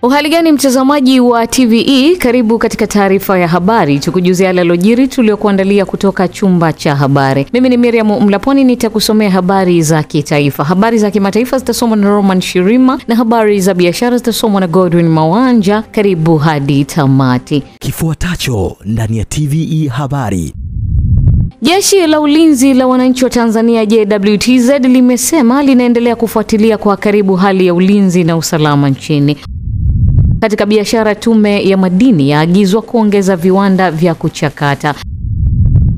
Uhali gani mtazamaji wa TVE, karibu katika taarifa ya habari, tukujuzia yaliyojiri tuliokuandalia kutoka chumba cha habari. Mimi ni Miriam Mlaponi, nitakusomea habari za kitaifa. Habari za kimataifa zitasomwa na Roman Shirima na habari za biashara zitasomwa na Godwin Mawanja. Karibu hadi tamati. Kifuatacho ndani ya TVE habari. Jeshi la Ulinzi la Wananchi wa Tanzania JWTZ limesema linaendelea kufuatilia kwa karibu hali ya ulinzi na usalama nchini. Katika biashara, Tume ya Madini yaagizwa kuongeza viwanda vya kuchakata.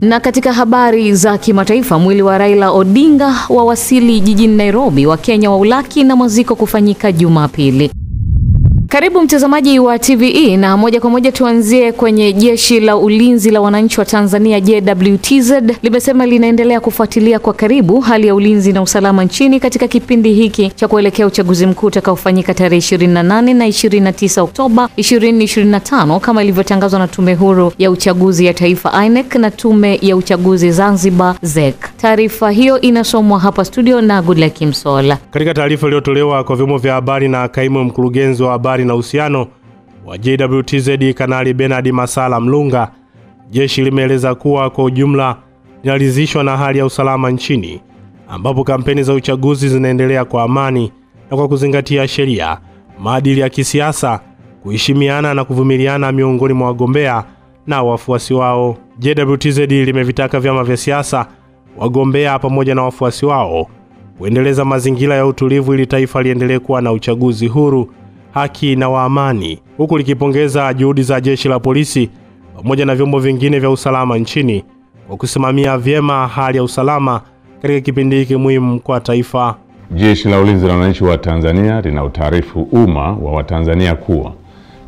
Na katika habari za kimataifa, mwili wa Raila Odinga wawasili jijini Nairobi, wa Kenya waulaki na maziko kufanyika Jumapili. Karibu mtazamaji wa TVE, na moja kwa moja tuanzie kwenye Jeshi la Ulinzi la Wananchi wa Tanzania JWTZ limesema linaendelea kufuatilia kwa karibu hali ya ulinzi na usalama nchini katika kipindi hiki cha kuelekea uchaguzi mkuu utakaofanyika tarehe 28 na 29 Oktoba 2025 kama ilivyotangazwa na Tume Huru ya Uchaguzi ya Taifa INEC na Tume ya Uchaguzi Zanzibar ZEC. Taarifa hiyo inasomwa hapa studio na Goodluck Msola. Katika taarifa iliyotolewa kwa vyombo vya habari na kaimu mkurugenzi wa habari na uhusiano wa JWTZ Kanali Bernard Masala Mlunga, jeshi limeeleza kuwa kwa ujumla linaridhishwa na hali ya usalama nchini, ambapo kampeni za uchaguzi zinaendelea kwa amani na kwa kuzingatia sheria, maadili ya kisiasa, kuheshimiana na kuvumiliana miongoni mwa wagombea na wafuasi wao. JWTZ limevitaka vyama vya siasa, wagombea pamoja na wafuasi wao kuendeleza mazingira ya utulivu ili taifa liendelee kuwa na uchaguzi huru, haki na wa amani, huku likipongeza juhudi za jeshi la polisi pamoja na vyombo vingine vya usalama nchini kwa kusimamia vyema hali ya usalama katika kipindi hiki muhimu kwa taifa. Jeshi la Ulinzi la Wananchi wa Tanzania linautaarifu umma wa Watanzania kuwa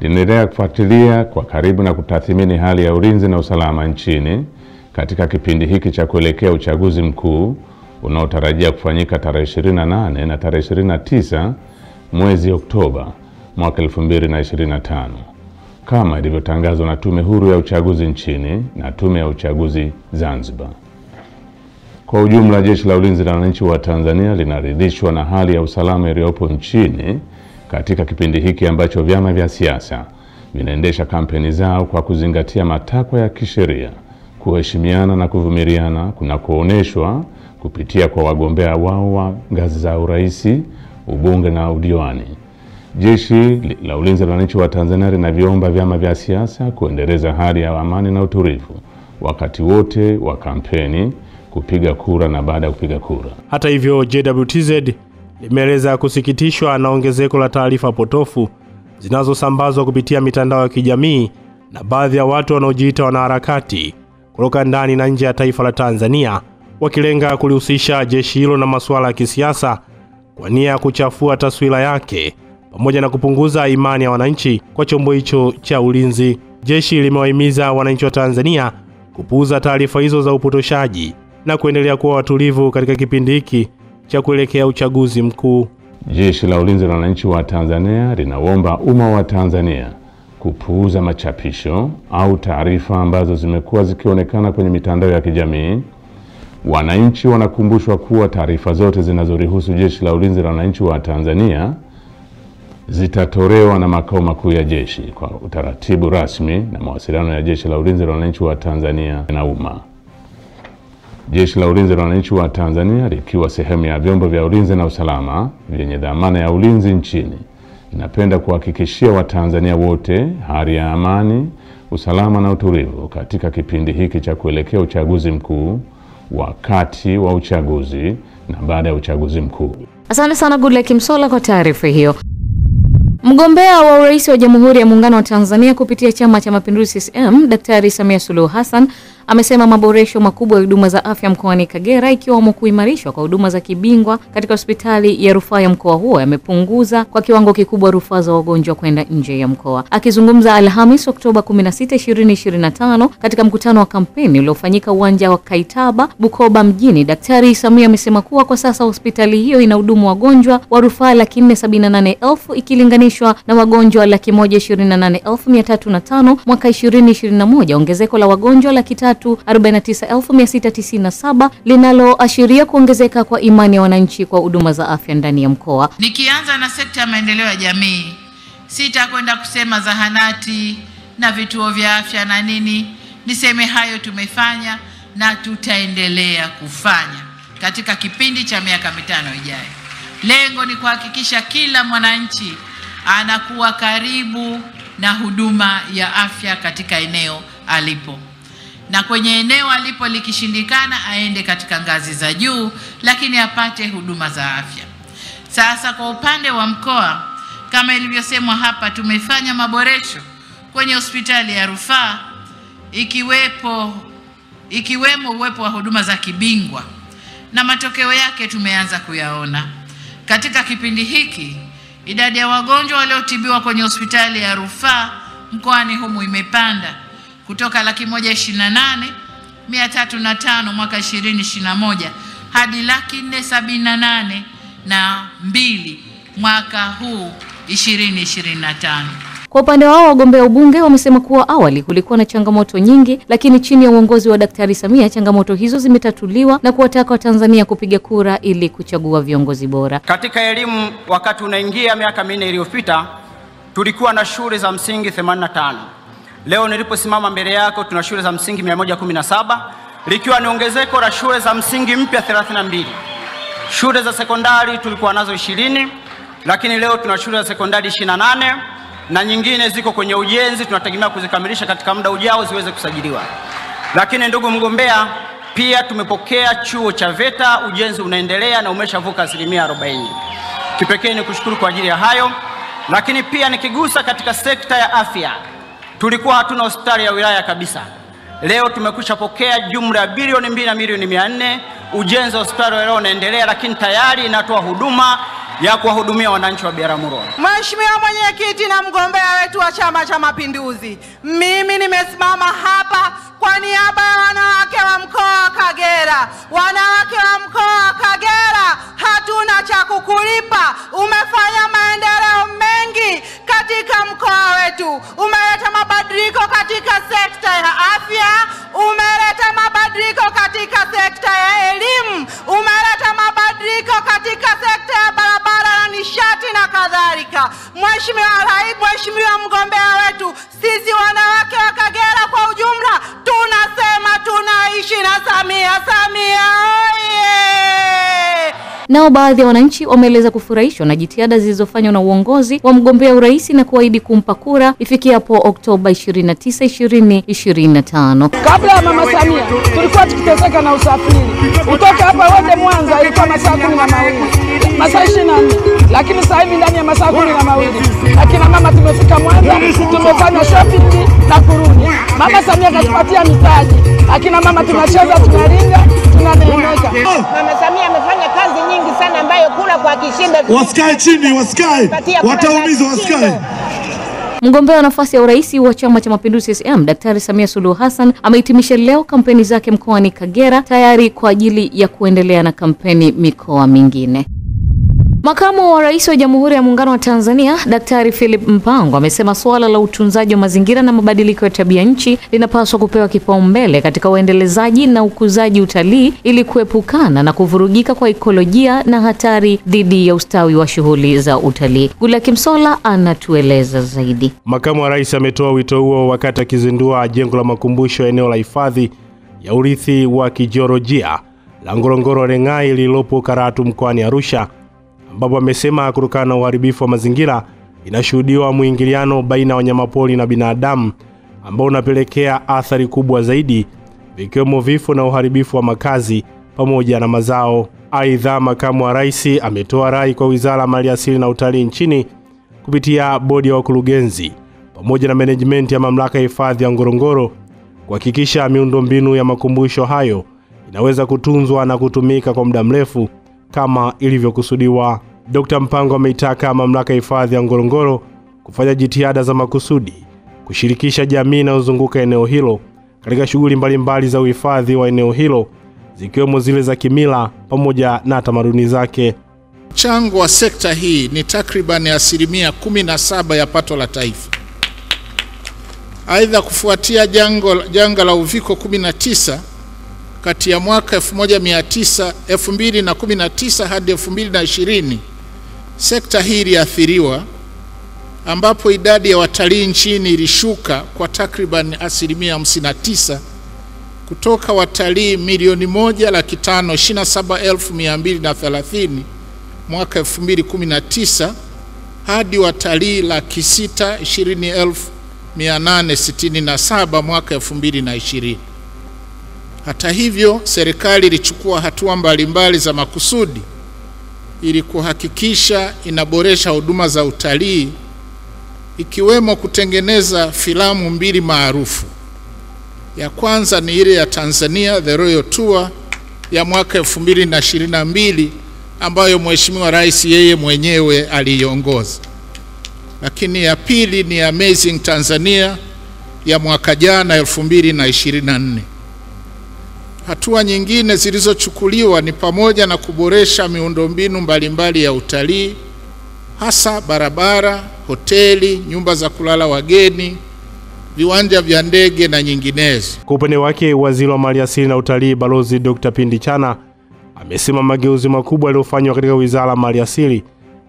linaendelea kufuatilia kwa karibu na kutathmini hali ya ulinzi na usalama nchini katika kipindi hiki cha kuelekea uchaguzi mkuu unaotarajia kufanyika tarehe 28 na tarehe 29 mwezi Oktoba mwaka 2025 kama ilivyotangazwa na Tume Huru ya Uchaguzi nchini na Tume ya Uchaguzi Zanzibar. Kwa ujumla, Jeshi la Ulinzi la Wananchi wa Tanzania linaridhishwa na hali ya usalama iliyopo nchini katika kipindi hiki ambacho vyama vya siasa vinaendesha kampeni zao kwa kuzingatia matakwa ya kisheria, kuheshimiana na kuvumiliana kunakooneshwa kupitia kwa wagombea wao wa ngazi za urais, ubunge na udiwani. Jeshi la Ulinzi la Wananchi wa Tanzania linaviomba vyama vya siasa kuendeleza hali ya amani na utulivu wakati wote wa kampeni, kupiga kura na baada ya kupiga kura. Hata hivyo, JWTZ limeeleza kusikitishwa na ongezeko la taarifa potofu zinazosambazwa kupitia mitandao ya kijamii na baadhi ya watu wanaojiita wanaharakati kutoka ndani na nje ya taifa la Tanzania, wakilenga kulihusisha jeshi hilo na masuala ya kisiasa kwa nia ya kuchafua taswira yake pamoja na kupunguza imani ya wananchi kwa chombo hicho cha ulinzi. Jeshi limewahimiza wananchi wa Tanzania kupuuza taarifa hizo za upotoshaji na kuendelea kuwa watulivu katika kipindi hiki cha kuelekea uchaguzi mkuu. Jeshi la Ulinzi la Wananchi wa Tanzania linaomba umma wa Tanzania kupuuza machapisho au taarifa ambazo zimekuwa zikionekana kwenye mitandao ya kijamii. Wananchi wanakumbushwa kuwa taarifa zote zinazorihusu Jeshi la Ulinzi la Wananchi wa Tanzania zitatolewa na makao makuu ya jeshi kwa utaratibu rasmi na mawasiliano ya Jeshi la Ulinzi la Wananchi wa Tanzania na umma. Jeshi la Ulinzi la Wananchi wa Tanzania likiwa sehemu ya vyombo vya ulinzi na usalama vyenye dhamana ya ulinzi nchini, linapenda kuhakikishia Watanzania wote hali ya amani, usalama na utulivu katika kipindi hiki cha kuelekea uchaguzi mkuu, wakati wa uchaguzi na baada ya uchaguzi mkuu. Asante sana Goodluck Msola kwa taarifa hiyo. Mgombea wa urais wa Jamhuri ya Muungano wa Tanzania kupitia Chama cha Mapinduzi CCM, Daktari Samia Suluhu Hassan amesema maboresho makubwa ya huduma za afya mkoani Kagera, ikiwemo kuimarishwa kwa huduma za kibingwa katika hospitali ya rufaa ya mkoa huo, yamepunguza kwa kiwango kikubwa rufaa za wagonjwa kwenda nje ya mkoa. Akizungumza Alhamisi Oktoba 16, 2025 katika mkutano wa kampeni uliofanyika uwanja wa Kaitaba, Bukoba mjini, Daktari Samia amesema kuwa kwa sasa hospitali hiyo ina hudumu wagonjwa wa rufaa 478,000 ikilinganishwa na wagonjwa 128,305 mwaka 2021, ongezeko la wagonjwa 349,697 linaloashiria kuongezeka kwa imani ya wananchi kwa huduma za afya ndani ya mkoa. Nikianza na sekta ya maendeleo ya jamii, Sitakwenda kusema zahanati na vituo vya afya na nini. Niseme hayo tumefanya na tutaendelea kufanya katika kipindi cha miaka 5 ijayo. Lengo ni kuhakikisha kila mwananchi anakuwa karibu na huduma ya afya katika eneo alipo. Na kwenye eneo alipo likishindikana aende katika ngazi za juu, lakini apate huduma za afya. Sasa kwa upande wa mkoa, kama ilivyosemwa hapa, tumefanya maboresho kwenye hospitali ya rufaa ikiwemo uwepo wa huduma za kibingwa, na matokeo yake tumeanza kuyaona. Katika kipindi hiki idadi ya wagonjwa waliotibiwa kwenye hospitali ya rufaa mkoani humu imepanda kutoka 128,305 mwaka 2021 hadi 478,200 mwaka huu 2025. Kwa upande wao, wagombea ubunge wamesema kuwa awali kulikuwa na changamoto nyingi, lakini chini ya uongozi wa Daktari Samia changamoto hizo zimetatuliwa na kuwataka Watanzania kupiga kura ili kuchagua viongozi bora. Katika elimu, wakati unaingia miaka 4 iliyopita, tulikuwa na shule za msingi 85. Leo niliposimama mbele yako tuna shule za msingi 117, likiwa ni ongezeko la shule za msingi mpya 32. Shule za sekondari tulikuwa nazo 20, lakini leo tuna shule za sekondari 28 na nyingine ziko kwenye ujenzi, tunategemea kuzikamilisha katika muda ujao ziweze kusajiliwa. Lakini ndugu mgombea, pia tumepokea chuo cha VETA, ujenzi unaendelea na umeshavuka 40%. Kipekee ni kushukuru kwa ajili ya hayo. Lakini pia nikigusa katika sekta ya afya, tulikuwa hatuna hospitali ya wilaya kabisa. Leo tumekwisha pokea jumla ya bilioni 2 na milioni 400. Ujenzi wa hospitali leo unaendelea, lakini tayari inatoa huduma ya kuwahudumia wananchi wa Biharamulo. Mheshimiwa Mwenyekiti na mgombea wetu wa Chama cha Mapinduzi, mimi nimesimama hapa kwa niaba ya wanawake wa mkoa wa Kagera. Wanawake wa mkoa wa Kagera hatuna cha kukulipa. Umefanya maendeleo mengi katika mkoa wetu. Umeleta mabadiliko katika sekta ya afya, umeleta mabadiliko katika sekta ya elimu, umeleta mabadiliko katika sekta ya barabara na nishati na kadhalika. Mheshimiwa mgombea wetu, sisi wanawake wa Kagera kwa ujumla tunasema tunaishi na Samia. Samia oye! Nao baadhi ya wananchi wameeleza kufurahishwa na jitihada zilizofanywa na uongozi wa mgombea urais na kuahidi kumpa kura ifikiapo Oktoba 29, 2025. Kabla ya Mama Samia tulikuwa tukiteseka na usafiri. Kutoka hapa wote Mwanza ilikuwa masaa 12, masaa 24. Lakini sasa hivi ndani ya masaa 12 akina mama tumefika Mwanza, tumefanya shopping na kurudi. Mama Samia katupatia mitaji. Akina mama tunacheza, tunaringa, tunaneemeka. Mama Samia amefanya kazi nyingi sana ambayo kula kwa kishinda. Wasikae chini, wasikae. Wataumizwa, wasikae. Mgombea wa nafasi ya urais wa Chama cha Mapinduzi CCM, Daktari Samia Suluhu Hassan amehitimisha leo kampeni zake mkoani Kagera, tayari kwa ajili ya kuendelea na kampeni mikoa mingine. Makamu wa Rais wa Jamhuri ya Muungano wa Tanzania, Daktari Philip Mpango amesema suala la utunzaji wa mazingira na mabadiliko ya tabia nchi linapaswa kupewa kipaumbele katika uendelezaji na ukuzaji utalii ili kuepukana na kuvurugika kwa ekolojia na hatari dhidi ya ustawi wa shughuli za utalii. Gula Kimsola anatueleza zaidi. Makamu wa Rais ametoa wito huo wakati akizindua jengo la makumbusho ya eneo la hifadhi ya urithi wa kijiolojia la Ngorongoro Rengai lililopo Karatu mkoani Arusha, ambapo amesema kutokana na uharibifu wa mazingira inashuhudiwa mwingiliano baina ya wanyamapori na binadamu ambao unapelekea athari kubwa zaidi, vikiwemo vifo na uharibifu wa makazi pamoja na mazao. Aidha, makamu wa rais ametoa rai kwa Wizara ya Maliasili na Utalii nchini kupitia bodi ya wakurugenzi pamoja na management ya mamlaka ya hifadhi ya Ngorongoro kuhakikisha miundombinu ya makumbusho hayo inaweza kutunzwa na kutumika kwa muda mrefu kama ilivyokusudiwa. Dr. Mpango ameitaka mamlaka ya hifadhi ya Ngorongoro kufanya jitihada za makusudi kushirikisha jamii inayozunguka eneo hilo katika shughuli mbalimbali za uhifadhi wa eneo hilo, zikiwemo zile za kimila pamoja na tamaduni zake. Mchango wa sekta hii ni takriban 17% ya pato la taifa. Aidha, kufuatia janga la uviko 19 kati ya mwaka 2019 hadi 2020, sekta hii iliathiriwa ambapo idadi ya watalii nchini ilishuka kwa takriban 59% kutoka watalii 1,527,230 mwaka 2019 hadi watalii 620,867 mwaka 2020. Hata hivyo, serikali ilichukua hatua mbalimbali za makusudi ili kuhakikisha inaboresha huduma za utalii, ikiwemo kutengeneza filamu 2 maarufu. Ya kwanza ni ile ya Tanzania The Royal Tour ya mwaka 2022 ambayo Mheshimiwa Rais yeye mwenyewe aliiongoza. Lakini ya pili ni Amazing Tanzania ya mwaka jana 2024. Hatua nyingine zilizochukuliwa ni pamoja na kuboresha miundombinu mbalimbali ya utalii, hasa barabara, hoteli, nyumba za kulala wageni, viwanja vya ndege na nyinginezo. Kwa upande wake, Waziri wa Maliasili na Utalii Balozi Dr. Pindi Chana amesema mageuzi makubwa yaliyofanywa katika Wizara ya Maliasili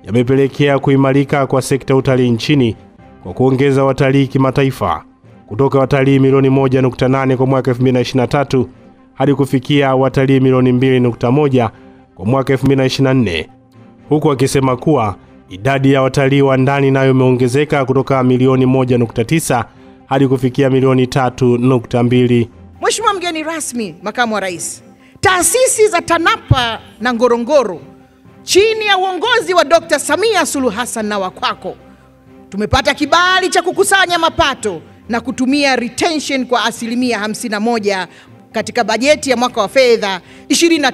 yamepelekea kuimarika kwa sekta ya utalii nchini kwa kuongeza watalii kimataifa kutoka watalii milioni 1.8 kwa mwaka 2023 hadi kufikia watalii milioni 2.1 kwa mwaka 2024, huku akisema kuwa idadi ya watalii wa ndani nayo imeongezeka kutoka milioni 1.9 hadi kufikia milioni 3.2. Mheshimiwa mgeni rasmi, Makamu wa Rais, taasisi za TANAPA na Ngorongoro chini ya uongozi wa Dr. Samia Suluhu Hassan na wakwako tumepata kibali cha kukusanya mapato na kutumia retention kwa 51% katika bajeti ya mwaka wa fedha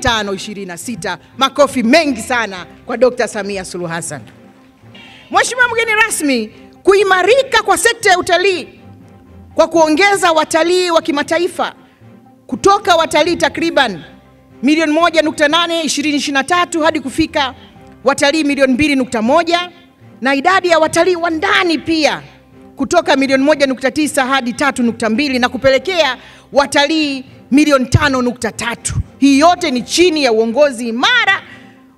25-26. Makofi mengi sana kwa Dr. Samia Suluhu Hassan. Mheshimiwa mgeni rasmi, kuimarika kwa sekta ya utalii kwa kuongeza watalii wa kimataifa kutoka watalii takriban milioni 1.8 2023 hadi kufika watalii milioni 2.1, na idadi ya watalii wa ndani pia kutoka milioni 1.9 hadi 3.2 na kupelekea watalii milioni 5.3. Hii yote ni chini ya uongozi imara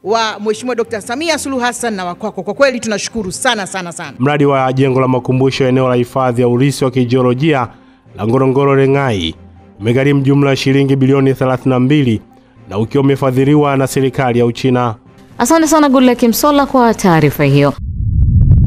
wa Mheshimiwa Dr. Samia Suluhu Hassan na wakwako. Kwa kweli tunashukuru sana sana sana. Mradi wa jengo la makumbusho eneo la hifadhi ya urithi wa kijiolojia la Ngorongoro Rengai umegharimu jumla shilingi bilioni 32 na ukiwa umefadhiliwa na serikali ya Uchina. Asante sana Goodluck Msolla kwa taarifa hiyo.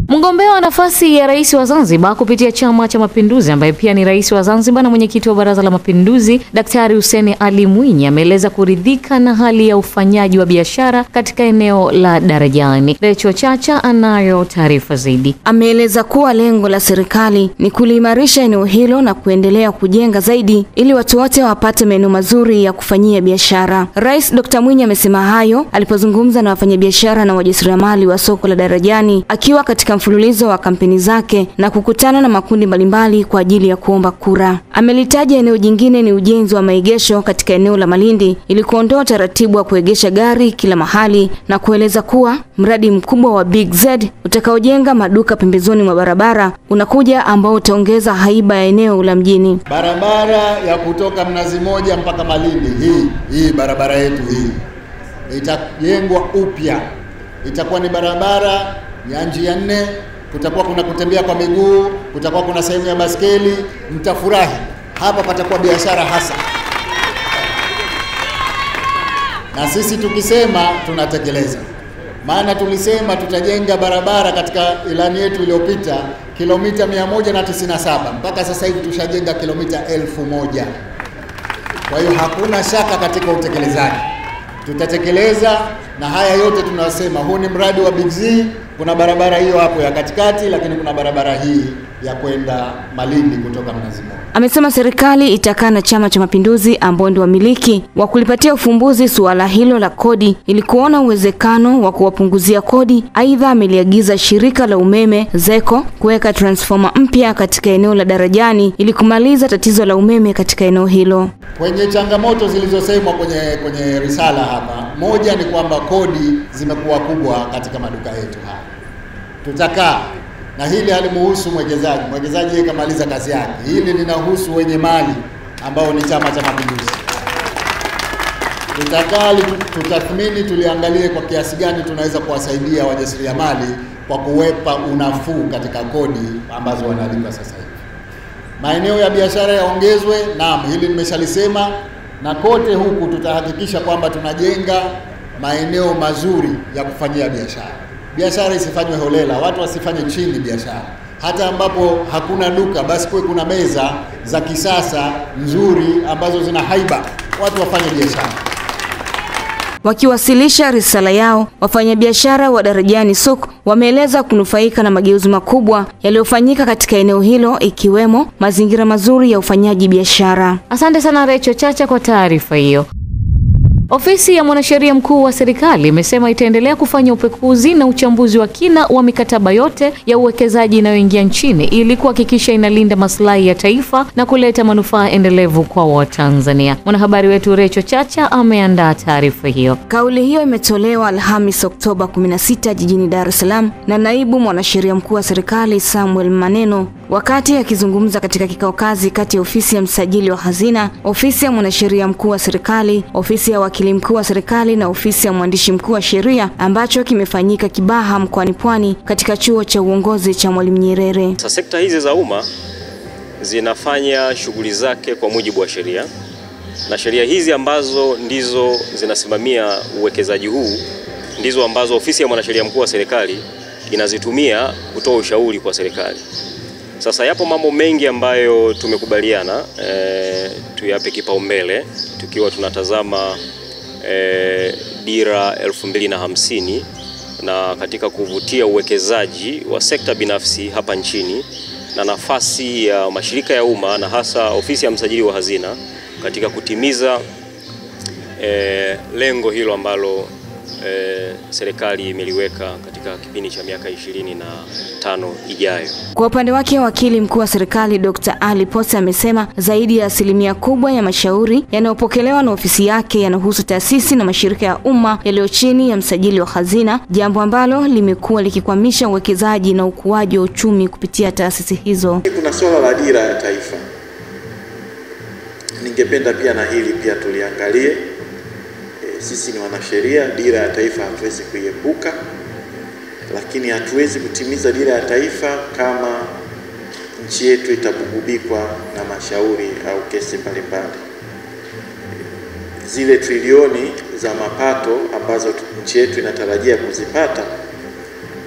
Mgombea wa nafasi ya rais wa Zanzibar kupitia Chama cha Mapinduzi ambaye pia ni rais wa Zanzibar na mwenyekiti wa Baraza la Mapinduzi, Daktari Hussein Ali Mwinyi ameeleza kuridhika na hali ya ufanyaji wa biashara katika eneo la Darajani. Recho Chacha anayo taarifa zaidi. Ameeleza kuwa lengo la serikali ni kuliimarisha eneo hilo na kuendelea kujenga zaidi ili watu wote wapate maeneo mazuri ya kufanyia biashara. Rais Dr. Mwinyi amesema hayo alipozungumza na wafanyabiashara na wajasiriamali wa soko la Darajani akiwa katika mfululizo wa kampeni zake na kukutana na makundi mbalimbali kwa ajili ya kuomba kura. Amelitaja eneo jingine ni ujenzi wa maegesho katika eneo la Malindi ili kuondoa taratibu wa kuegesha gari kila mahali, na kueleza kuwa mradi mkubwa wa Big Z utakaojenga maduka pembezoni mwa barabara unakuja ambao utaongeza haiba ya eneo la mjini. Barabara ya kutoka Mnazi Moja mpaka Malindi, hii barabara yetu hii itajengwa upya. Itakuwa ni barabara ya njia 4, kutakuwa kuna kutembea kwa miguu, kutakuwa kuna sehemu ya baskeli, mtafurahi. Hapa patakuwa biashara hasa. Na sisi tukisema tunatekeleza. Maana tulisema tutajenga barabara katika ilani yetu iliyopita kilomita 197, mpaka sasa hivi tushajenga kilomita 1000. Kwa hiyo hakuna shaka katika utekelezaji. Tutatekeleza, na haya yote tunasema huu ni mradi wa Big Z. Kuna barabara hiyo hapo ya katikati, lakini kuna barabara hii ya kwenda Malindi kutoka Mnazi Moja. Amesema serikali itakaa na Chama cha Mapinduzi ambao ndio wamiliki wa kulipatia ufumbuzi suala hilo la kodi ili kuona uwezekano wa kuwapunguzia kodi. Aidha, ameliagiza shirika la umeme ZECO kuweka transformer mpya katika eneo la Darajani ili kumaliza tatizo la umeme katika eneo hilo. Kwenye changamoto zilizosemwa kwenye risala hapa, moja ni kwamba kodi zimekuwa kubwa katika maduka yetu hapa. Tutakaa na hili halimuhusu mwekezaji. Mwekezaji yeye kamaliza kazi yake. Hili linahusu wenye mali ambao ni Chama cha Mapinduzi. Tutakaa tutathmini, tuliangalie kwa kiasi gani tunaweza kuwasaidia wajasiriamali kwa kuwepa unafuu katika kodi ambazo wanalipa sasa hivi. Maeneo ya biashara yaongezwe, naam, hili nimeshalisema, na kote huku tutahakikisha kwamba tunajenga maeneo mazuri ya kufanyia biashara. Biashara isifanywe holela, watu wasifanye chini biashara. Hata ambapo hakuna duka, basi kuwe kuna meza za kisasa nzuri ambazo zina haiba, watu wafanye biashara. Wakiwasilisha risala yao, wafanyabiashara wa Darajani Soko wameeleza kunufaika na mageuzi makubwa yaliyofanyika katika eneo hilo, ikiwemo mazingira mazuri ya ufanyaji biashara. Asante sana Rachel Chacha kwa taarifa hiyo. Ofisi ya Mwanasheria Mkuu wa Serikali imesema itaendelea kufanya upekuzi na uchambuzi wa kina wa mikataba yote ya uwekezaji inayoingia nchini ili kuhakikisha inalinda maslahi ya taifa na kuleta manufaa endelevu kwa Watanzania. Mwanahabari wetu Rachel Chacha ameandaa taarifa hiyo. Kauli hiyo imetolewa Alhamis Oktoba 16 jijini Dar es Salaam na Naibu Mwanasheria Mkuu wa Serikali Samuel Maneno wakati akizungumza katika kikao kazi kati ya Ofisi ya Msajili wa Hazina, Ofisi ya Mwanasheria Mkuu wa Serikali, Ofisi ya Wakili Mkuu wa Serikali na Ofisi ya Mwandishi Mkuu wa Sheria ambacho kimefanyika Kibaha mkoani Pwani katika Chuo cha Uongozi cha Mwalimu Nyerere. Sekta hizi za umma zinafanya shughuli zake kwa mujibu wa sheria, na sheria hizi ambazo ndizo zinasimamia uwekezaji huu ndizo ambazo Ofisi ya Mwanasheria Mkuu wa Serikali inazitumia kutoa ushauri kwa serikali. Sasa yapo mambo mengi ambayo tumekubaliana tuyape kipaumbele tukiwa tunatazama dira 2050 na katika kuvutia uwekezaji wa sekta binafsi hapa nchini na nafasi ya mashirika ya umma na hasa Ofisi ya Msajili wa Hazina katika kutimiza lengo hilo ambalo serikali imeliweka katika kipindi cha miaka 25 ijayo. Kwa upande wake, Wakili Mkuu wa Serikali Dr. Ali Pose amesema zaidi ya asilimia kubwa ya mashauri yanayopokelewa na ofisi yake yanahusu taasisi na mashirika ya umma yaliyo chini ya Msajili wa Hazina, jambo ambalo limekuwa likikwamisha uwekezaji na ukuaji wa uchumi kupitia taasisi hizo. Kuna swala la dira ya taifa. Ningependa pia na hili pia tuliangalie. Sisi ni wanasheria, dira ya taifa hatuwezi kuiepuka, lakini hatuwezi kutimiza dira ya taifa kama nchi yetu itabugubikwa na mashauri au kesi mbalimbali. Zile trilioni za mapato ambazo nchi yetu inatarajia kuzipata,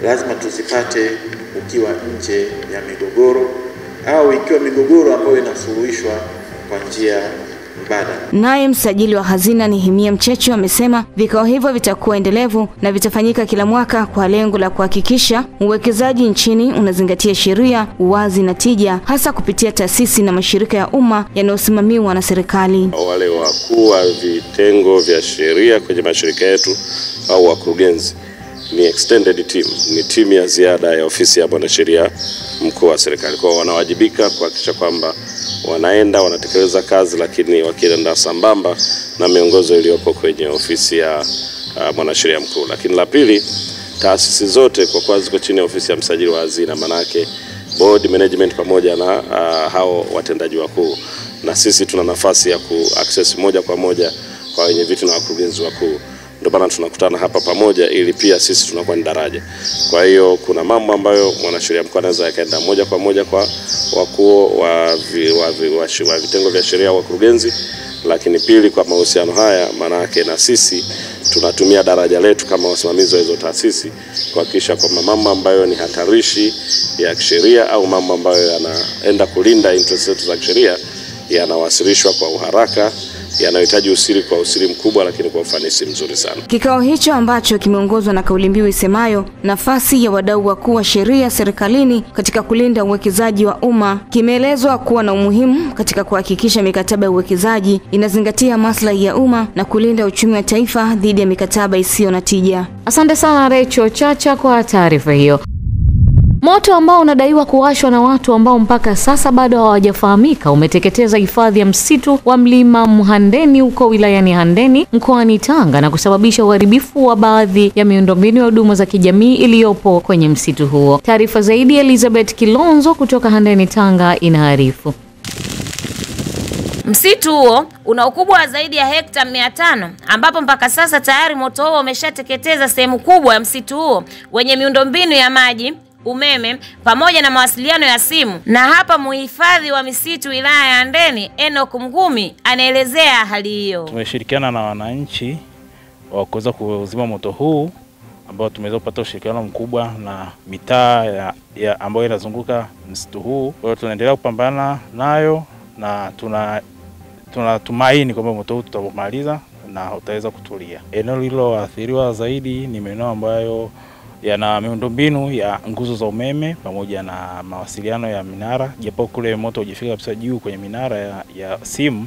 lazima tuzipate ukiwa nje ya migogoro au ikiwa migogoro ambayo inasuluhishwa kwa njia mbadala. Naye Msajili wa Hazina Nehemia Mchechu amesema vikao hivyo vitakuwa endelevu na vitafanyika kila mwaka kwa lengo la kuhakikisha uwekezaji nchini unazingatia sheria, uwazi na tija, hasa kupitia taasisi na mashirika ya umma yanayosimamiwa na serikali. Wale wakuu wa vitengo vya sheria kwenye mashirika yetu au wakurugenzi ni extended team, ni timu ya ziada ya Ofisi ya Mwanasheria Mkuu wa Serikali. Kwa wanawajibika kuhakikisha kwamba wanatekeleza kazi, lakini wakienda sambamba na miongozo iliyopo kwenye Ofisi ya Mwanasheria Mkuu. Lakini la pili, taasisi zote kwa kuwa ziko chini ya Ofisi ya Msajili wa Hazina, manake board management pamoja na hao watendaji wakuu, na sisi tuna nafasi ya ku-access moja kwa moja kwa wenye viti na wakurugenzi wakuu. Ndio maana tunakutana hapa pamoja ili pia sisi tunakuwa ni daraja. Kwa hiyo kuna mambo ambayo mwanasheria mkuu anaweza akaenda moja kwa moja kwa wakuu wa vitengo vya sheria, wakurugenzi, lakini pili kwa mahusiano haya manake na sisi tunatumia daraja letu kama wasimamizi wa hizo taasisi kuhakikisha kwamba mambo ambayo ni hatarishi ya kisheria au mambo ambayo yanaenda kulinda interest zetu za kisheria yanawasilishwa kwa uharaka, yanahitaji usiri kwa usiri mkubwa, lakini kwa ufanisi mzuri sana. Kikao hicho ambacho kimeongozwa na kauli mbiu isemayo nafasi ya wadau wakuu wa sheria serikalini katika kulinda uwekezaji wa umma kimeelezwa kuwa na umuhimu katika kuhakikisha mikataba ya uwekezaji inazingatia maslahi ya umma na kulinda uchumi wa taifa dhidi ya mikataba isiyo na tija. Asante sana Rachel Chacha kwa taarifa hiyo. Moto ambao unadaiwa kuwashwa na watu ambao mpaka sasa bado hawajafahamika umeteketeza hifadhi ya msitu wa Mlima Mhandeni huko wilayani Handeni mkoani Tanga na kusababisha uharibifu wa baadhi ya miundombinu ya huduma za kijamii iliyopo kwenye msitu huo. Taarifa zaidi Elizabeth Kilonzo kutoka Handeni Tanga inaarifu. Msitu huo una ukubwa wa zaidi ya hekta 500 ambapo mpaka sasa tayari moto huo umeshateketeza sehemu kubwa ya msitu huo wenye miundombinu ya maji, umeme pamoja na mawasiliano ya simu. Na hapa muhifadhi wa misitu wilaya ya Handeni Enoch Mgumi anaelezea hali hiyo. Tumeshirikiana na wananchi wa kuweza kuzima moto huu ambao tumeweza kupata ushirikiano mkubwa na mitaa ambayo inazunguka msitu huu. Kwa hiyo tunaendelea kupambana nayo na tunatumaini kwamba moto huu tutamaliza na utaweza kutulia. Eneo lililoathiriwa zaidi ni maeneo ambayo yana miundombinu ya nguzo za umeme pamoja na mawasiliano ya minara, japo kule moto hujifika kabisa juu kwenye minara ya simu,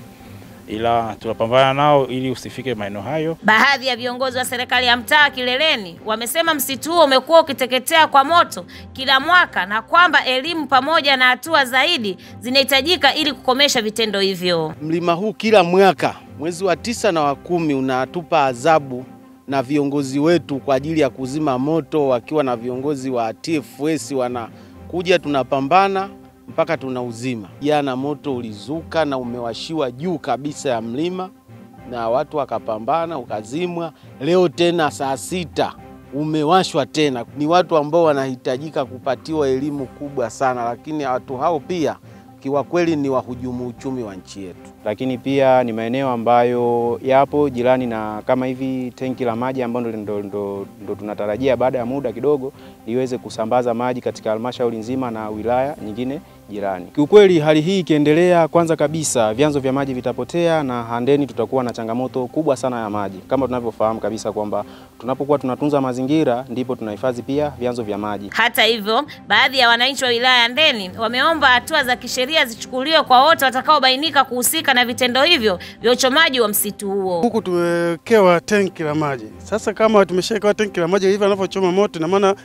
ila tunapambana nao ili usifike maeneo hayo. Baadhi ya viongozi wa serikali ya mtaa Kileleni wamesema msitu huo umekuwa ukiteketea kwa moto kila mwaka na kwamba elimu pamoja na hatua zaidi zinahitajika ili kukomesha vitendo hivyo. Mlima huu kila mwaka mwezi wa 9 na wa 10 unatupa adhabu na viongozi wetu kwa ajili ya kuzima moto, wakiwa na viongozi wa TFS wanakuja, tunapambana mpaka tunauzima. Jana moto ulizuka na umewashiwa juu kabisa ya mlima na watu wakapambana ukazimwa. Leo tena saa 6 umewashwa tena. Ni watu ambao wanahitajika kupatiwa elimu kubwa sana, lakini watu hao pia kiwa kweli ni wahujumu uchumi wa nchi yetu. Lakini pia ni maeneo ambayo yapo jirani na kama hivi tenki la maji ambalo ndo tunatarajia baada ya muda kidogo liweze kusambaza maji katika halmashauri nzima na wilaya nyingine jirani. Kiukweli hali hii ikiendelea, kwanza kabisa vyanzo vya maji vitapotea na Handeni tutakuwa na changamoto kubwa sana ya maji. Kama tunavyofahamu kabisa kwamba tunapokuwa tunatunza mazingira ndipo tunahifadhi pia vyanzo vya maji. Hata hivyo, baadhi ya wananchi wa wilaya ya Handeni wameomba hatua za kisheria zichukuliwe kwa wote watakaobainika kuhusika na vitendo hivyo vya uchomaji wa msitu huo. Huku tumewekewa tenki la maji. Sasa kama tumeshawekewa tenki la maji hivi anavyochoma moto, na maana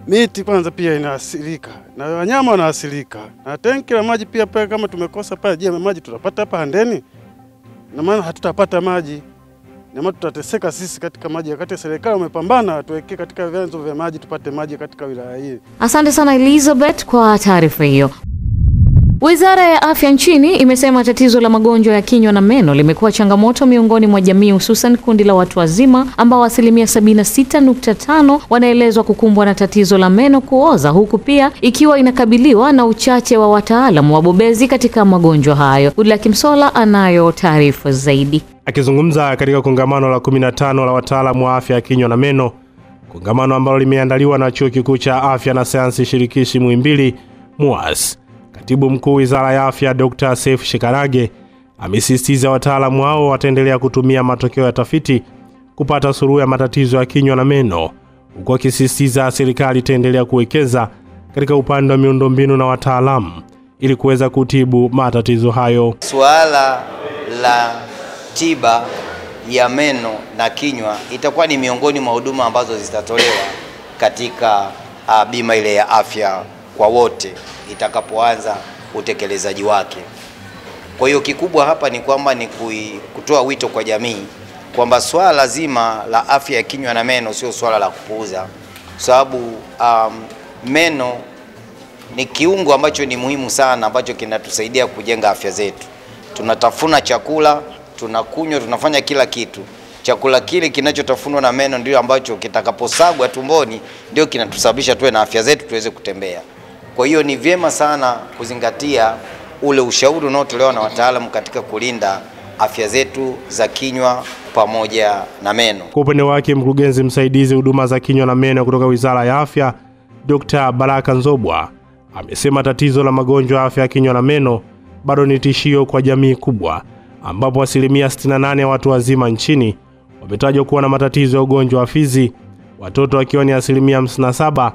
miti kwanza pia inaathirika na wanyama wanaathirika. Na tenki la maji pia kama tumekosa pale, je, maji tutapata hapa Handeni? Na maana hatutapata maji. Na maana tutateseka sisi katika maji, wakati serikali umepambana tuweke katika vyanzo vya maji tupate maji katika wilaya hii. Asante sana Elizabeth kwa taarifa hiyo. Wizara ya Afya nchini imesema tatizo la magonjwa ya kinywa na meno limekuwa changamoto miongoni mwa jamii, hususan kundi la watu wazima ambao 76.5% wanaelezwa kukumbwa na tatizo la meno kuoza, huku pia ikiwa inakabiliwa na uchache wa wataalamu wabobezi katika magonjwa hayo. Goodluck Msola anayo taarifa zaidi. Akizungumza katika kongamano la 15 la wataalamu wa afya ya kinywa na meno, kongamano ambalo limeandaliwa na Chuo Kikuu cha Afya na Sayansi Shirikishi Muhimbili MUHAS, Katibu Mkuu Wizara ya Afya Dr. Seif Shekarage amesisitiza wataalamu hao wataendelea kutumia matokeo ya tafiti kupata suluhu ya matatizo ya kinywa na meno, huku akisisitiza serikali itaendelea kuwekeza katika upande wa miundombinu na wataalamu ili kuweza kutibu matatizo hayo. Suala la tiba ya meno na kinywa itakuwa ni miongoni mwa huduma ambazo zitatolewa katika bima ile ya afya kwa wote itakapoanza utekelezaji wake. Kwa hiyo kikubwa hapa ni kwamba ni kutoa wito kwa jamii kwamba swala zima la afya ya kinywa na meno sio swala la kupuuza, sababu meno ni kiungo ambacho ni muhimu sana, ambacho kinatusaidia kujenga afya zetu. Tunatafuna chakula, tunakunywa, tunafanya kila kitu. Chakula kile kinachotafunwa na meno ndio ambacho kitakaposagwa tumboni ndio kinatusababisha tuwe na afya zetu, tuweze kutembea. Kwa hiyo ni vyema sana kuzingatia ule ushauri unaotolewa na wataalamu katika kulinda afya zetu za kinywa pamoja na meno. Kwa upande wake, mkurugenzi msaidizi huduma za kinywa na meno kutoka Wizara ya Afya Dr. Baraka Nzobwa amesema tatizo la magonjwa ya afya ya kinywa na meno bado ni tishio kwa jamii kubwa, ambapo 68% ya watu wazima nchini wametajwa kuwa na matatizo ya ugonjwa wa fizi, watoto wakiwa ni 57%,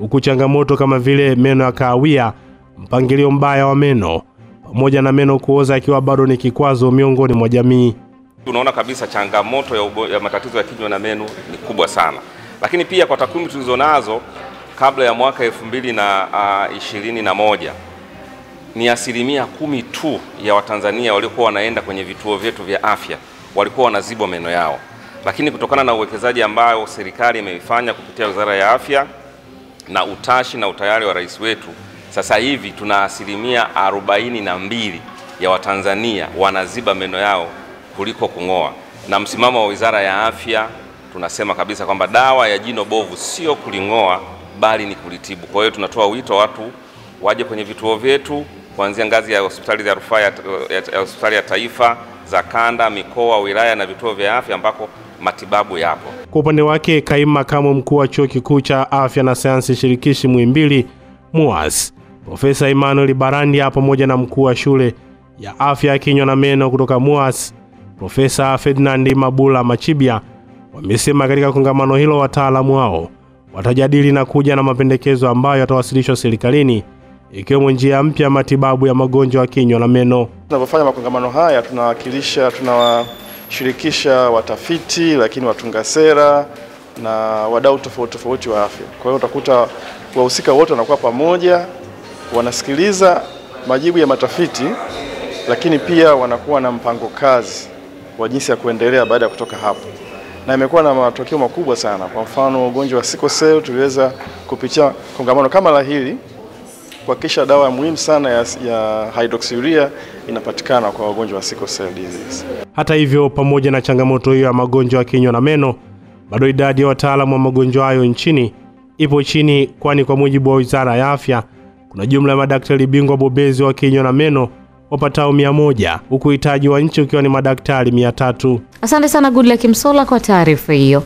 huku changamoto kama vile meno ya kahawia, mpangilio mbaya wa meno pamoja na meno kuoza ikiwa bado ni kikwazo miongoni mwa jamii. Tunaona kabisa changamoto ya matatizo ya kinywa na meno ni kubwa sana. Lakini pia kwa takwimu tulizonazo kabla ya mwaka 2021 ni 10% tu ya Watanzania waliokuwa wanaenda kwenye vituo vyetu vya afya walikuwa wanazibwa meno yao. Lakini kutokana na uwekezaji ambao serikali imeifanya kupitia Wizara ya Afya na utashi na utayari wa rais wetu, sasa hivi tuna 42% ya Watanzania wanaziba meno yao kuliko kung'oa. Na msimamo wa Wizara ya Afya tunasema kabisa kwamba dawa ya jino bovu sio kuling'oa bali ni kulitibu. Kwa hiyo tunatoa wito watu waje kwenye vituo vyetu kuanzia ngazi ya hospitali za rufaa ya hospitali ya taifa, za kanda, mikoa, wilaya na vituo vya afya ambako matibabu yapo. Kwa upande wake, kaimu makamu mkuu wa Chuo Kikuu cha Afya na Sayansi Shirikishi Muhimbili MUHAS, Profesa Emmanuel Barandia, pamoja na mkuu wa shule ya afya ya kinywa na meno kutoka MUHAS, Profesa Ferdinand Mabula Machibia, wamesema katika kongamano hilo wataalamu hao watajadili na kuja na mapendekezo ambayo yatawasilishwa serikalini, ikiwemo njia mpya ya matibabu ya magonjwa ya kinywa na meno. Tunapofanya makongamano haya tunawashirikisha watafiti, lakini watunga sera na wadau tofauti wa afya. Kwa hiyo utakuta wahusika wote wanakuwa pamoja, wanasikiliza majibu ya matafiti, lakini pia wanakuwa na mpango kazi wa jinsi ya kuendelea baada ya kutoka hapo. Na imekuwa na matokeo makubwa sana. Kwa mfano, ugonjwa wa sickle cell tuliweza kupitia kongamano kama la hili kuhakikisha dawa muhimu sana ya hydroxyurea inapatikana kwa wagonjwa wa sickle cell disease. Hata hivyo, pamoja na changamoto hiyo ya magonjwa ya kinywa na meno, bado idadi ya wataalamu wa magonjwa hayo nchini ipo chini, kwani kwa mujibu wa Wizara ya Afya kuna jumla ya madaktari bingwa bobezi wa kinywa na meno wapatao 100, huku uhitaji wa nchi ukiwa ni madaktari 300. Asante sana Goodluck Msolla kwa taarifa hiyo.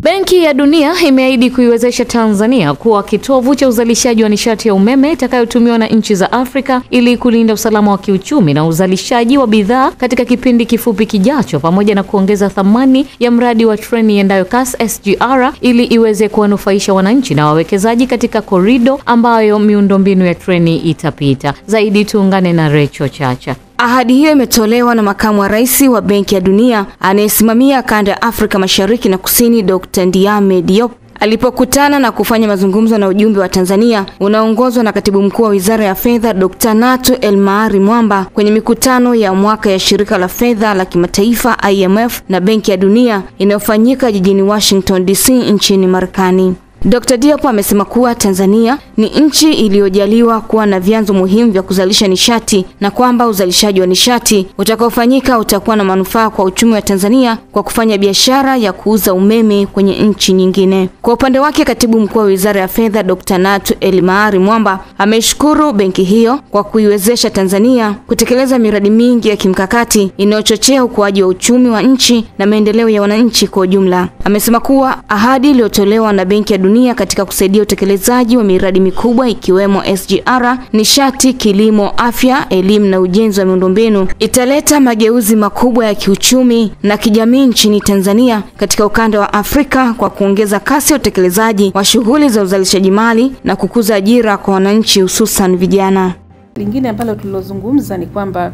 Benki ya Dunia imeahidi kuiwezesha Tanzania kuwa kitovu cha uzalishaji wa nishati ya umeme itakayotumiwa na nchi za Afrika ili kulinda usalama wa kiuchumi na uzalishaji wa bidhaa katika kipindi kifupi kijacho, pamoja na kuongeza thamani ya mradi wa treni iendayo kasi SGR ili iweze kuwanufaisha wananchi na wawekezaji katika korido ambayo miundombinu ya treni itapita. Zaidi tuungane na Recho Chacha. Ahadi hiyo imetolewa na makamu wa rais wa Benki ya Dunia anayesimamia kanda ya Afrika Mashariki na Kusini, Dr. Ndiame Diop, alipokutana na kufanya mazungumzo na ujumbe wa Tanzania unaongozwa na Katibu Mkuu wa Wizara ya Fedha Dr. Natu Elmari Mwamba kwenye mikutano ya mwaka ya Shirika la Fedha la Kimataifa IMF na Benki ya Dunia inayofanyika jijini Washington DC nchini Marekani. Dr. Diop amesema kuwa Tanzania ni nchi iliyojaliwa kuwa na vyanzo muhimu vya kuzalisha nishati na kwamba uzalishaji wa nishati utakaofanyika utakuwa na manufaa kwa uchumi wa Tanzania kwa kufanya biashara ya kuuza umeme kwenye nchi nyingine. Kwa upande wake, Katibu Mkuu wa Wizara ya Fedha Dr. Natu Elmari Mwamba ameshukuru benki hiyo kwa kuiwezesha Tanzania kutekeleza miradi mingi ya kimkakati inayochochea ukuaji wa uchumi wa nchi na maendeleo ya wananchi kwa ujumla. Amesema kuwa ahadi iliyotolewa na Benki ya Dunia katika kusaidia utekelezaji wa miradi mikubwa ikiwemo SGR, nishati, kilimo, afya, elimu na ujenzi wa miundombinu italeta mageuzi makubwa ya kiuchumi na kijamii nchini Tanzania katika ukanda wa Afrika kwa kuongeza kasi ya utekelezaji wa shughuli za uzalishaji mali na kukuza ajira kwa wananchi hususan vijana. Lingine ambalo tulilozungumza ni kwamba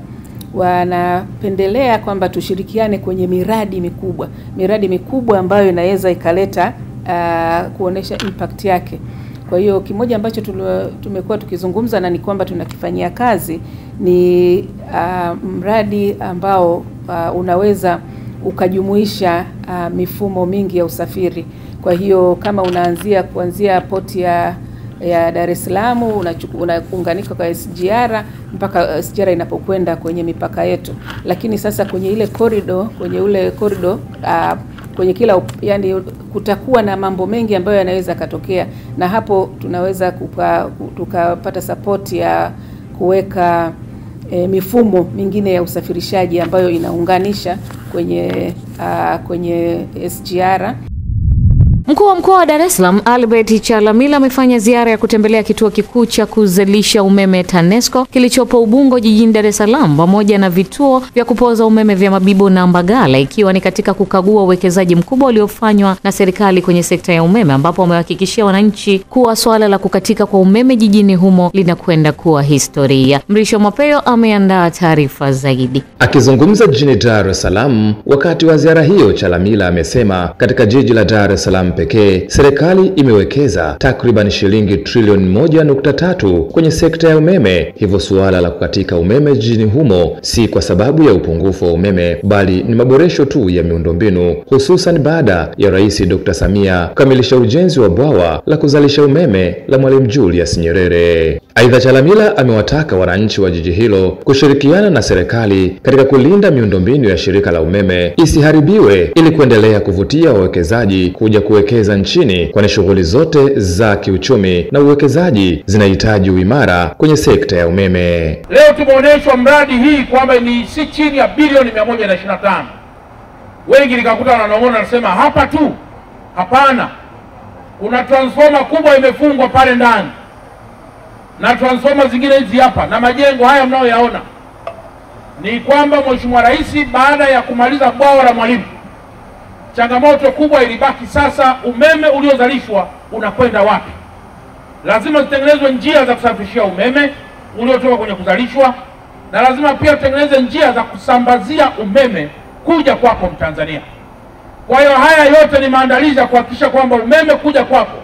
wanapendelea kwamba tushirikiane kwenye miradi mikubwa ambayo inaweza ikaleta kuonesha impact yake. Kwa hiyo kimoja ambacho tumekuwa tukizungumza na ni kwamba tunakifanyia kazi ni mradi ambao unaweza ukajumuisha mifumo mingi ya usafiri. Kwa hiyo kama unaanzia kuanzia poti ya Dar es Salaam unaunganika kwa SGR mpaka SGR inapokwenda kwenye mipaka yetu. Lakini sasa kwenye ile corridor, kwenye kila yani kutakuwa na mambo mengi ambayo yanaweza katokea, na hapo tunaweza tukapata support ya kuweka mifumo mingine ya usafirishaji ambayo inaunganisha kwenye SGR. Mkuu wa mkoa wa Dar es Salaam Albert Chalamila amefanya ziara ya kutembelea kituo kikuu cha kuzalisha umeme TANESCO kilichopo Ubungo jijini Dar es Salaam pamoja na vituo vya kupoza umeme vya Mabibo na Mbagala, ikiwa ni katika kukagua uwekezaji mkubwa uliofanywa na serikali kwenye sekta ya umeme, ambapo wamehakikishia wananchi kuwa swala la kukatika kwa umeme jijini humo linakwenda kuwa historia. Mrisho Mapeo ameandaa taarifa zaidi. Akizungumza jijini Dar es Salaam wakati wa ziara hiyo, Chalamila amesema katika jiji la Dar es Salaam pekee, serikali imewekeza takriban shilingi trilioni 1.3 kwenye sekta ya umeme. Hivyo suala la kukatika umeme jijini humo si kwa sababu ya upungufu wa umeme, bali ni maboresho tu ya miundombinu, hususan baada ya Rais Dr. Samia kukamilisha ujenzi wa bwawa la kuzalisha umeme la Mwalimu Julius Nyerere. Aidha, Chalamila amewataka wananchi wa jiji hilo kushirikiana na serikali katika kulinda miundombinu ya shirika la umeme isiharibiwe ili kuendelea kuvutia wawekezaji kuja kuwekeza nchini, kwani shughuli zote za kiuchumi na uwekezaji zinahitaji uimara kwenye sekta ya umeme. Leo tumeonyeshwa mradi hii kwamba ni si chini ya bilioni 125. Wengi nikakuta wanaona nasema hapa tu. Hapana. Kuna transformer kubwa imefungwa pale ndani. Na transformer zingine hizi hapa na majengo haya mnayoyaona. Ni kwamba Mheshimiwa Rais baada ya kumaliza bwawa la Mwalimu, changamoto kubwa ilibaki sasa, umeme uliozalishwa unakwenda wapi? Lazima zitengenezwe njia za kusafirishia umeme uliotoka kwenye kuzalishwa, na lazima pia tutengeneze njia za kusambazia umeme kuja kwako Mtanzania. Kwa hiyo haya yote ni maandalizi ya kuhakikisha kwamba umeme kuja kwako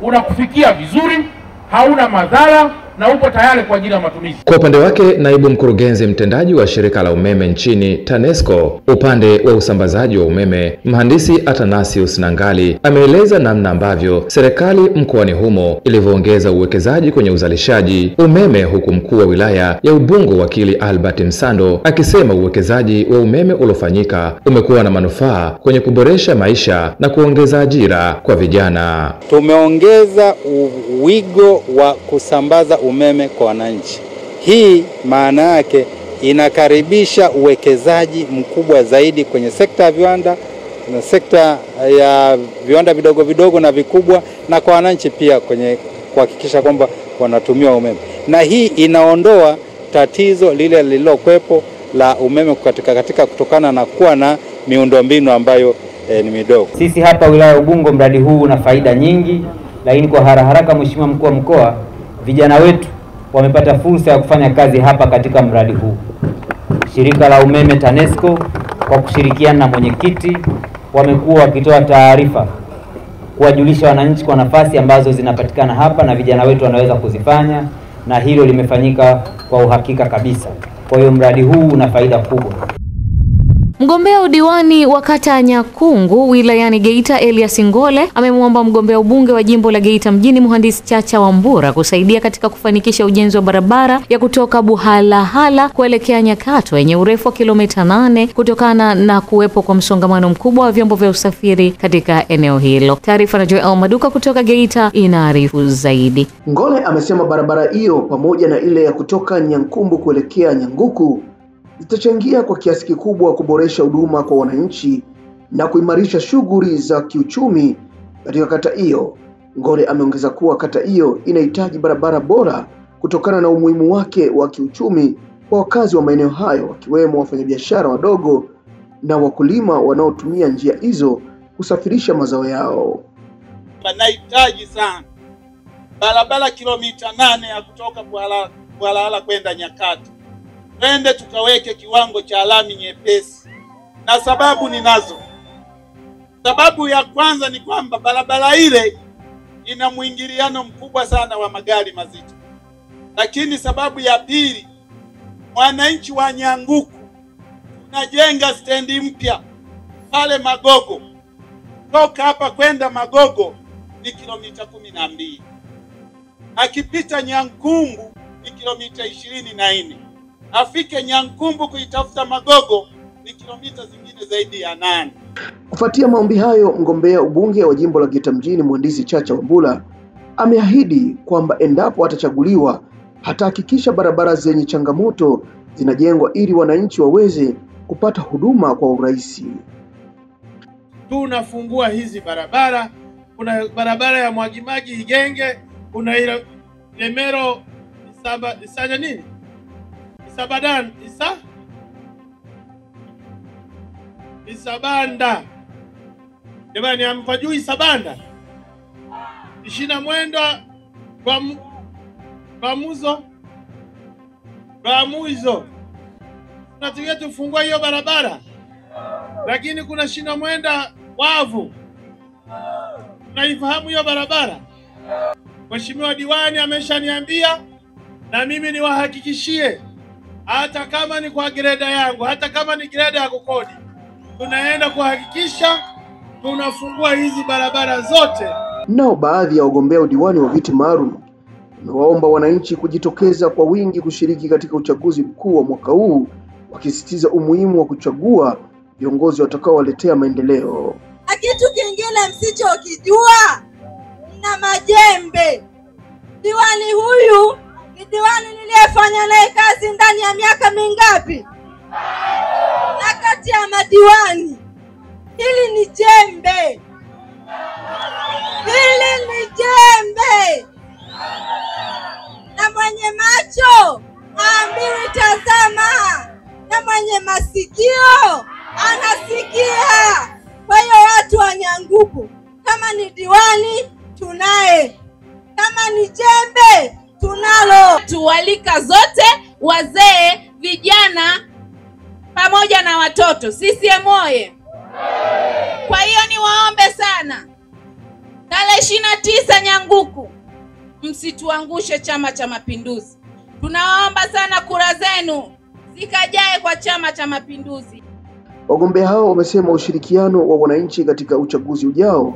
unakufikia vizuri, hauna madhara na upo tayari kwa ajili ya matumizi. Kwa upande wake, naibu mkurugenzi mtendaji wa shirika la umeme nchini TANESCO upande wa usambazaji wa umeme, mhandisi Athanasius Nangali, ameeleza namna ambavyo serikali mkoani humo ilivyoongeza uwekezaji kwenye uzalishaji umeme, huku mkuu wa wilaya ya Ubungo wakili Albert Msando akisema uwekezaji wa umeme uliofanyika umekuwa na manufaa kwenye kuboresha maisha na kuongeza ajira kwa vijana. Tumeongeza wigo wa kusambaza umeme kwa wananchi. Hii maana yake inakaribisha uwekezaji mkubwa zaidi kwenye sekta ya viwanda na sekta ya viwanda vidogo vidogo na vikubwa, na kwa wananchi pia kwenye kuhakikisha kwamba wanatumia umeme. Na hii inaondoa tatizo lile lililokuwepo la umeme katika kutokana na kuwa na miundombinu ambayo ni midogo. Sisi hapa wilaya ya Ubungo mradi huu una faida nyingi, lakini kwa haraka Mheshimiwa Mkuu wa Mkoa, vijana wetu wamepata fursa ya kufanya kazi hapa katika mradi huu. Shirika la umeme TANESCO kwa kushirikiana na mwenyekiti wamekuwa wakitoa taarifa kuwajulisha wananchi kwa nafasi ambazo zinapatikana hapa na vijana wetu wanaweza kuzifanya, na hilo limefanyika kwa uhakika kabisa. Kwa hiyo mradi huu una faida kubwa. Mgombea udiwani wa kata ya Nyakungu wilayani Geita Elias Ngole amemwomba mgombea ubunge wa jimbo la Geita mjini Mhandisi Chacha Wambura kusaidia katika kufanikisha ujenzi wa barabara ya kutoka Buhalahala kuelekea Nyakato yenye urefu wa kilomita 8 kutokana na kuwepo kwa msongamano mkubwa wa vyombo vya usafiri katika eneo hilo. Taarifa na Joel Maduka kutoka Geita inaarifu zaidi. Ngole amesema barabara hiyo pamoja na ile ya kutoka Nyankumbu kuelekea Nyanguku zitachangia kwa kiasi kikubwa kuboresha huduma kwa wananchi na kuimarisha shughuli za kiuchumi katika kata hiyo. Ngole ameongeza kuwa kata hiyo inahitaji barabara bora kutokana na umuhimu wake wa kiuchumi kwa wakazi wa maeneo hayo, wakiwemo wafanyabiashara wadogo na wakulima wanaotumia njia hizo kusafirisha mazao yao. Nahitaji sana barabara kilomita 8 ya kutoka Buhalahala kwenda Nyakato. Twende tukaweke kiwango cha lami nyepesi, na sababu ninazo. Sababu ya kwanza ni kwamba barabara ile ina mwingiliano mkubwa sana wa magari mazito. Lakini sababu ya pili, wananchi wa Nyanguku tunajenga stendi mpya pale Magogo. Toka hapa kwenda Magogo ni kilomita 12. Akipita Nyankumbu ni kilomita 24. Afike Nyankumbu kuitafuta Magogo ni kilomita zingine zaidi ya 8. Kufuatia maombi hayo, mgombea ubunge wa jimbo la Geita mjini Mhandisi Chacha Wambura ameahidi kwamba endapo atachaguliwa hatahakikisha barabara zenye changamoto zinajengwa ili wananchi waweze kupata huduma kwa urahisi. Tunafungua hizi barabara, kuna barabara ya Mwagimaji Igenge, kuna ile Lemero Isanya nini? Isabanda. Jamani, amfajui Isabanda. Ishina mwenda Ramuizo. Tunataka tufungua hiyo barabara. Lakini kuna shina mwenda Wavu. Unaifahamu hiyo barabara? Mheshimiwa diwani ameshaniambia, na mimi niwahakikishie, hata kama ni kwa greda yangu, hata kama ni greda ya kukodi, tunaenda kuhakikisha tunafungua hizi barabara zote. Nao baadhi ya wagombea udiwani wa viti maalum wamewaomba wananchi kujitokeza kwa wingi kushiriki katika uchaguzi mkuu wa mwaka huu, wakisisitiza umuhimu wa kuchagua viongozi watakaowaletea maendeleo. Na kitu kingine msichokijua, na majembe. Diwani huyu ni diwani niliyefanya naye kazi ndani ya miaka mingapi? Na kati ya madiwani, hili ni jembe. Hili ni jembe. Na mwenye macho haambiwi tazama, na mwenye masikio anasikia. Kwa hiyo watu wa Nyanguku, kama ni diwani tunaye, kama ni jembe tunalo. Tuwalika zote, wazee, vijana pamoja na watoto. CCM oye! Kwa hiyo niwaombe sana, tarehe 29 Nyanguku, msituangushe Chama cha Mapinduzi. Tunawaomba sana kura zenu zikajae kwa Chama cha Mapinduzi. Wagombea hao wamesema ushirikiano wa wananchi katika uchaguzi ujao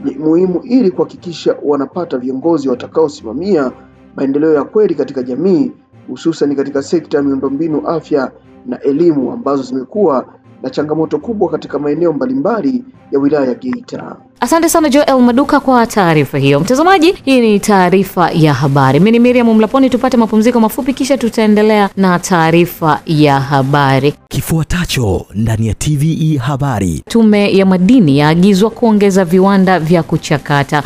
ni muhimu ili kuhakikisha wanapata viongozi watakaosimamia maendeleo ya kweli katika jamii, hususan katika sekta ya miundombinu, afya na elimu ambazo zimekuwa na changamoto kubwa katika maeneo mbalimbali ya wilaya ya Geita. Asante sana Joel Maduka kwa taarifa hiyo. Mtazamaji, hii ni taarifa ya habari. Mimi ni Miriam Mlaponi, tupate mapumziko mafupi kisha tutaendelea na taarifa ya habari. Kifuatacho ndani ya TVE habari. Tume ya Madini yaagizwa kuongeza viwanda vya kuchakata.